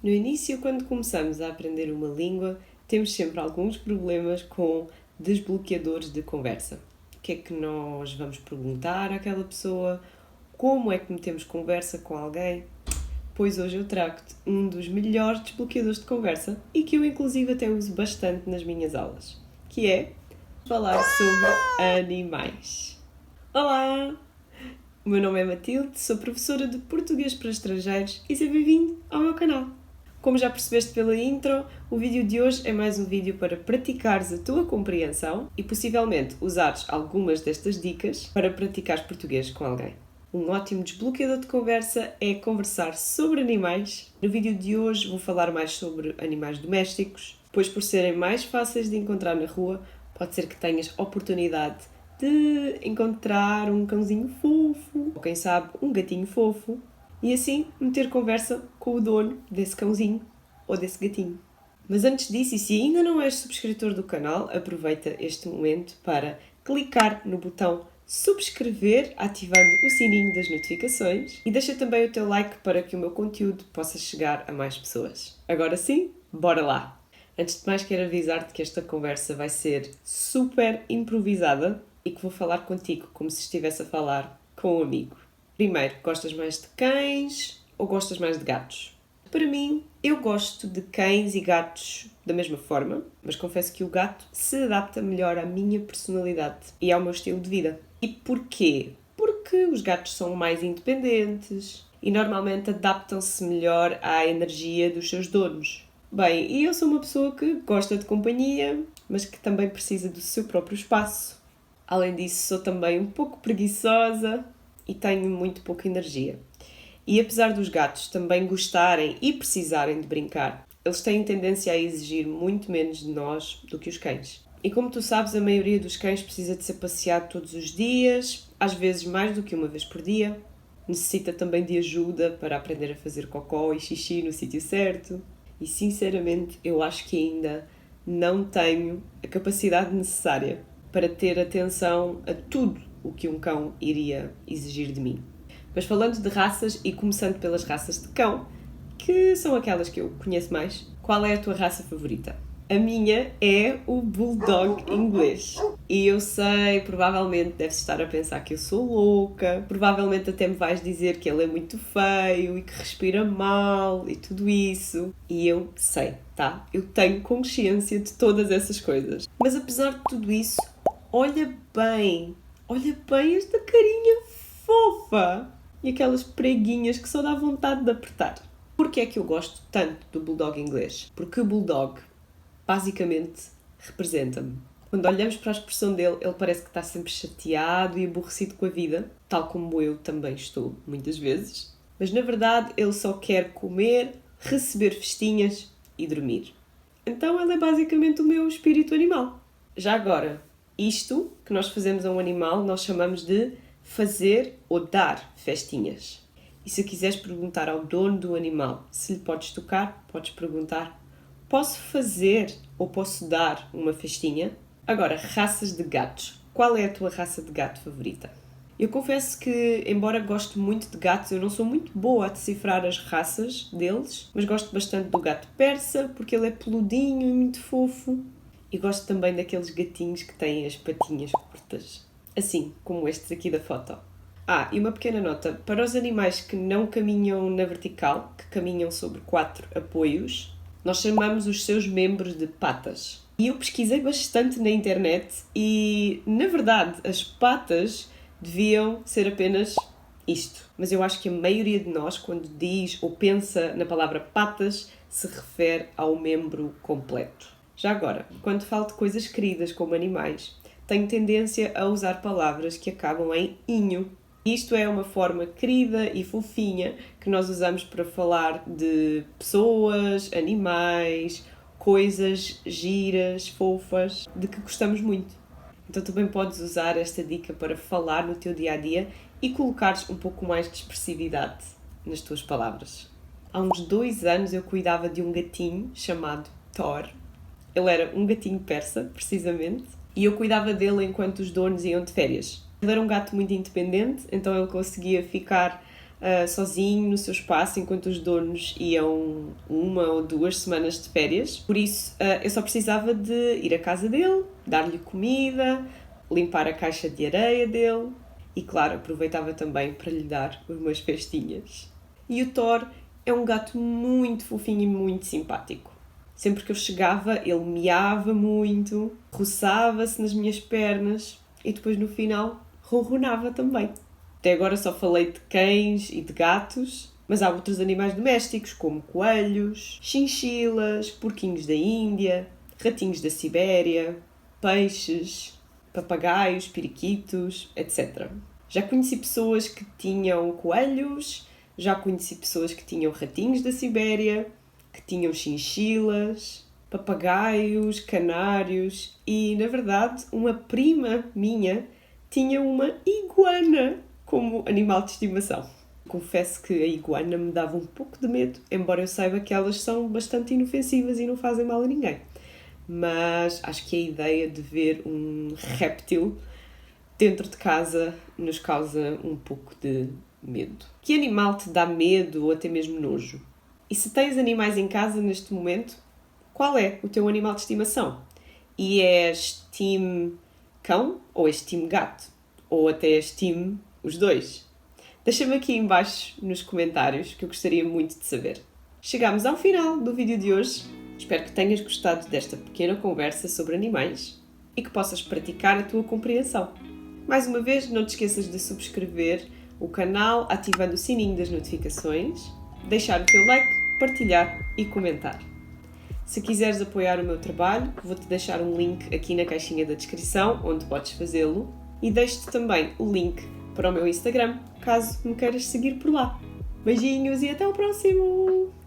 No início, quando começamos a aprender uma língua, temos sempre alguns problemas com desbloqueadores de conversa. O que é que nós vamos perguntar àquela pessoa? Como é que metemos conversa com alguém? Pois hoje eu trago-te um dos melhores desbloqueadores de conversa e que eu inclusive até uso bastante nas minhas aulas, que é falar sobre animais. Olá! O meu nome é Matilde, sou professora de português para estrangeiros e seja bem-vindo ao meu canal. Como já percebeste pela intro, o vídeo de hoje é mais um vídeo para praticares a tua compreensão e possivelmente usares algumas destas dicas para praticares português com alguém. Um ótimo desbloqueador de conversa é conversar sobre animais. No vídeo de hoje vou falar mais sobre animais domésticos, pois por serem mais fáceis de encontrar na rua, pode ser que tenhas oportunidade de encontrar um cãozinho fofo, ou quem sabe um gatinho fofo, e assim meter conversa com o dono desse cãozinho ou desse gatinho. Mas antes disso, e se ainda não és subscritor do canal, aproveita este momento para clicar no botão subscrever, ativando o sininho das notificações, e deixa também o teu like para que o meu conteúdo possa chegar a mais pessoas. Agora sim, bora lá! Antes de mais, quero avisar-te que esta conversa vai ser super improvisada e que vou falar contigo como se estivesse a falar com um amigo. Primeiro, gostas mais de cães ou gostas mais de gatos? Para mim, eu gosto de cães e gatos da mesma forma, mas confesso que o gato se adapta melhor à minha personalidade e ao meu estilo de vida. E porquê? Porque os gatos são mais independentes e normalmente adaptam-se melhor à energia dos seus donos. Bem, e eu sou uma pessoa que gosta de companhia, mas que também precisa do seu próprio espaço. Além disso, sou também um pouco preguiçosa e tenho muito pouca energia. E apesar dos gatos também gostarem e precisarem de brincar, eles têm tendência a exigir muito menos de nós do que os cães. E como tu sabes, a maioria dos cães precisa de ser passeado todos os dias, às vezes mais do que uma vez por dia. Necessita também de ajuda para aprender a fazer cocó e xixi no sítio certo. E sinceramente, eu acho que ainda não tenho a capacidade necessária para ter atenção a tudo o que um cão iria exigir de mim. Mas falando de raças e começando pelas raças de cão, que são aquelas que eu conheço mais, qual é a tua raça favorita? A minha é o Bulldog inglês. E eu sei, provavelmente deves estar a pensar que eu sou louca, provavelmente até me vais dizer que ele é muito feio e que respira mal e tudo isso. E eu sei, tá? Eu tenho consciência de todas essas coisas. Mas apesar de tudo isso, olha bem esta carinha fofa e aquelas preguinhas que só dá vontade de apertar. Porquê é que eu gosto tanto do Bulldog inglês? Porque o Bulldog basicamente representa-me. Quando olhamos para a expressão dele, ele parece que está sempre chateado e aborrecido com a vida, tal como eu também estou, muitas vezes. Mas na verdade ele só quer comer, receber festinhas e dormir. Então ele é basicamente o meu espírito animal. Já agora, isto que nós fazemos a um animal, nós chamamos de fazer ou dar festinhas. E se quiseres perguntar ao dono do animal se lhe podes tocar, podes perguntar: posso fazer ou posso dar uma festinha? Agora, raças de gatos. Qual é a tua raça de gato favorita? Eu confesso que, embora goste muito de gatos, eu não sou muito boa a decifrar as raças deles, mas gosto bastante do gato persa, porque ele é peludinho e muito fofo. E gosto também daqueles gatinhos que têm as patinhas curtas, assim como estes aqui da foto. E uma pequena nota, para os animais que não caminham na vertical, que caminham sobre 4 apoios, nós chamamos os seus membros de patas. E eu pesquisei bastante na internet e, na verdade, as patas deviam ser apenas isto. Mas eu acho que a maioria de nós, quando diz ou pensa na palavra patas, se refere ao membro completo. Já agora, quando falo de coisas queridas como animais, tenho tendência a usar palavras que acabam em inho. Isto é uma forma querida e fofinha que nós usamos para falar de pessoas, animais, coisas giras, fofas, de que gostamos muito. Então também podes usar esta dica para falar no teu dia-a-dia e colocares um pouco mais de expressividade nas tuas palavras. Há uns 2 anos eu cuidava de um gatinho chamado Thor. Ele era um gatinho persa, precisamente, e eu cuidava dele enquanto os donos iam de férias. Ele era um gato muito independente, então ele conseguia ficar sozinho no seu espaço enquanto os donos iam 1 ou 2 semanas de férias. Por isso, eu só precisava de ir à casa dele, dar-lhe comida, limpar a caixa de areia dele e, claro, aproveitava também para lhe dar umas festinhas. E o Thor é um gato muito fofinho e muito simpático. Sempre que eu chegava, ele miava muito, roçava-se nas minhas pernas e depois no final ronronava também. Até agora só falei de cães e de gatos, mas há outros animais domésticos como coelhos, chinchilas, porquinhos da Índia, ratinhos da Sibéria, peixes, papagaios, periquitos, etc. Já conheci pessoas que tinham coelhos, já conheci pessoas que tinham ratinhos da Sibéria, que tinham chinchilas, papagaios, canários e, na verdade, uma prima minha tinha uma iguana como animal de estimação. Confesso que a iguana me dava um pouco de medo, embora eu saiba que elas são bastante inofensivas e não fazem mal a ninguém. Mas acho que a ideia de ver um réptil dentro de casa nos causa um pouco de medo. Que animal te dá medo ou até mesmo nojo? E se tens animais em casa neste momento, qual é o teu animal de estimação? E és time cão ou és time gato? Ou até és time os dois? Deixa-me aqui em baixo nos comentários que eu gostaria muito de saber. Chegámos ao final do vídeo de hoje. Espero que tenhas gostado desta pequena conversa sobre animais e que possas praticar a tua compreensão. Mais uma vez, não te esqueças de subscrever o canal ativando o sininho das notificações, deixar o teu like, partilhar e comentar. Se quiseres apoiar o meu trabalho, vou-te deixar um link aqui na caixinha da descrição, onde podes fazê-lo, e deixo-te também o link para o meu Instagram, caso me queiras seguir por lá. Beijinhos e até ao próximo!